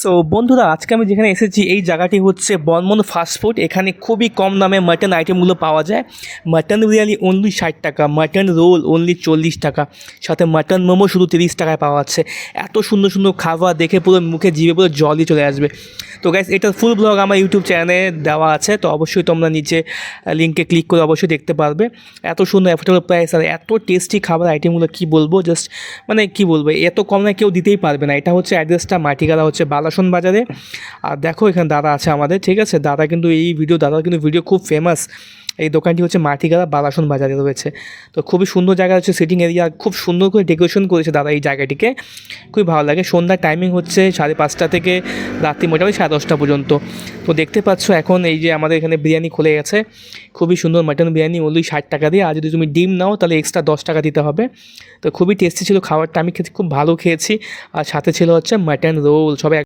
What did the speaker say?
So বন্ধুরা, আজকে আমি যেখানে এসেছি এই জায়গাটি হচ্ছে বর্মন ফাস্টফুড। এখানে খুবই কম দামে মাটন আইটেমগুলো পাওয়া যায়। মাটন বিরিয়ানি অনলি 60 টাকা, মাটন রোল অনলি 40 টাকা, সাথে মাটন মোমো শুধু 30 টাকায় পাওয়া যাচ্ছে। এত সুন্দর সুন্দর খাবার দেখে পুরো মুখে জিভে পুরো জলই চলে আসবে। তো গাইস, এটার ফুল ব্লগ আমার ইউটিউব চ্যানেলে দেওয়া আছে, তো অবশ্যই তোমরা নিচে লিঙ্কে ক্লিক করে অবশ্যই দেখতে পারবে। এত সুন্দর অ্যাফোর্ডেবল প্রাইস আর এত টেস্টি খাবার আইটেমগুলো কী বলবো, জাস্ট মানে কী বলবো, এত কম না কেউ দিতেই পারবে না। এটা হচ্ছে অ্যাড্রেসটা মাটিগাড়া হচ্ছে বালাসন বাজারে। আর দেখো এখানে দাদা আছে আমাদের, ঠিক আছে, দাদা কিন্তু দাদার কিন্তু ভিডিও খুব ফেমাস। এই দোকানটি হচ্ছে মাটিগাড়া বালাসন বাজারে রয়েছে। তো খুবই সুন্দর জায়গা হচ্ছে, সিটিং এরিয়া খুব সুন্দর করে ডেকোরেশন করেছে দাদা এই জায়গাটিকে, খুবই ভালো লাগে। সন্ধ্যার টাইমিং হচ্ছে 5:30 থেকে রাত্রি মোটামুটি 10:30 পর্যন্ত। তো দেখতে পাচ্ছ এখন এই যে আমাদের এখানে বিরিয়ানি খুলে গেছে, খুবই সুন্দর মাটন বিরিয়ানি ওনলি 60 টাকা দিয়ে। আর যদি তুমি ডিম নাও তাহলে এক্সট্রা 10 টাকা দিতে হবে। তো খুবই টেস্টি ছিল খাবারটা, আমি খেতে খুব ভালো খেয়েছি। আর সাথে ছিল হচ্ছে মাটন রোল, সবাই